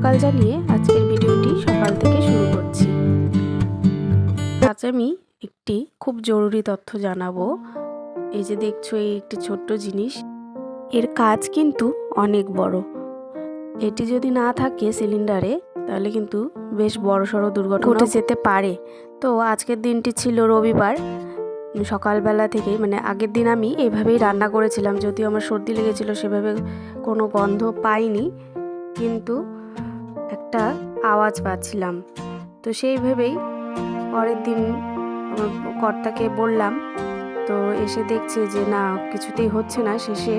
সকাল জানিয়ে আজকের ভিডিওটি সকাল থেকে শুরু করছি। আজ আমি একটি খুব জরুরি তথ্য জানাবো। এই যে দেখছো, এই একটি ছোট্ট জিনিস, এর কাজ কিন্তু অনেক বড়। এটি যদি না থাকে সিলিন্ডারে তাহলে কিন্তু বেশ বড়সড় দুর্ঘটনা ঘটে যেতে পারে। তো আজকের দিনটি ছিল রবিবার। সকালবেলা থেকেই আগের দিন আমি এভাবেই রান্না করেছিলাম, যদিও আমার সর্দি লেগেছিল, সেভাবে কোনো গন্ধ পাইনি, কিন্তু একটা আওয়াজ পাচ্ছিলাম। তো সেই ভেবেই পরের দিন আমার কর্তাকে বললাম। তো এসে দেখছে যে না, কিছুতেই হচ্ছে না। শেষে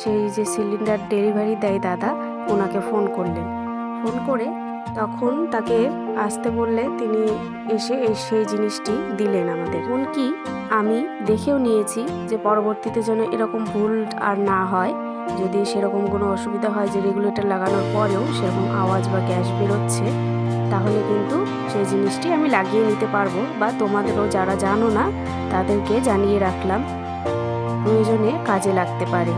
সেই যে সিলিন্ডার ডেলিভারি দেয় দাদা, ওনাকে ফোন করলেন। ফোন করে তখন তাকে আসতে বললে তিনি এসে সেই জিনিসটি দিলেন আমাদের। এমনকি আমি দেখেও নিয়েছি যে পরবর্তীতে যেন এরকম ভুল আর না হয়। যদি সেরকম কোনো অসুবিধা হয় যে রেগুলেটর লাগানোর পরেও সেরকম আওয়াজ বা গ্যাস বেরোচ্ছে, তাহলে কিন্তু সেই জিনিসটি আমি লাগিয়ে নিতে পারবো, বা তোমাদেরও যারা জানো না তাদেরকে জানিয়ে রাখলাম, প্রয়োজনে কাজে লাগতে পারে।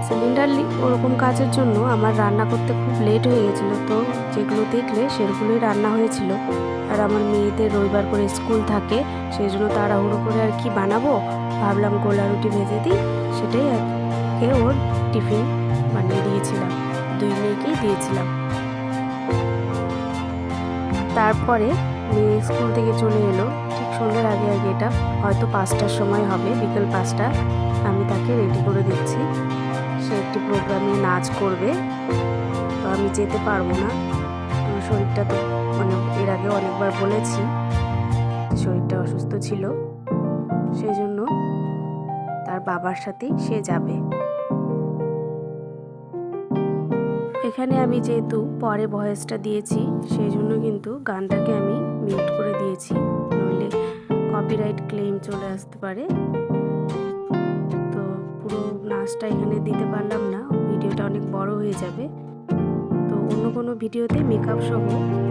সিলিন্ডার ওরকম কাজের জন্য আমার রান্না করতে খুব লেট হয়ে গেছিলো। তো যেগুলো দেখলে সেগুলোই রান্না হয়েছিল। আর আমার মেয়েদের রবিবার করে স্কুল থাকে, সেই জন্য তাড়াহুড়ো করে আর কি বানাবো, ভাবলাম গোলা রুটি ভেজে দিই। সেটাই ওর টিফিন বানিয়ে দিয়েছিলাম, দুই মেয়েকেই দিয়েছিলাম। তারপরে মেয়ে স্কুল থেকে চলে এলো ঠিক সন্ধ্যের আগে আগে, এটা হয়তো 5টার সময় হবে, বিকেল 5টা। আমি তাকে রেডি করে দিচ্ছি। সে একটি প্রোগ্রামে নাচ করবে, তো আমি যেতে পারবো না। আমার শরীরটা তো এর আগে অনেকবার বলেছি শরীরটা অসুস্থ ছিল, সেই জন্য তার বাবার সাথেই সে যাবে। এখানে আমি যেহেতু পরে ভয়েসটা দিয়েছি, সেই জন্য কিন্তু গানটাকে আমি মিউট করে দিয়েছি, নইলে কপিরাইট ক্লেম চলে আসতে পারে। তো পুরো নাচটা এখানে দিতে পারলাম না, ভিডিওটা অনেক বড় হয়ে যাবে। তো অন্য কোনো ভিডিওতে মেকআপ সহ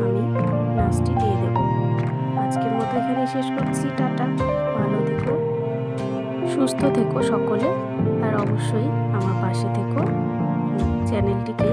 আমি নাচটি দিয়ে দেব। আজকের মতো এখানে শেষ করছি। টাটা, ভালো থেকো, সুস্থ থেকো সকলে, আর অবশ্যই আমার পাশে থেকো। চ্যানেলটিকে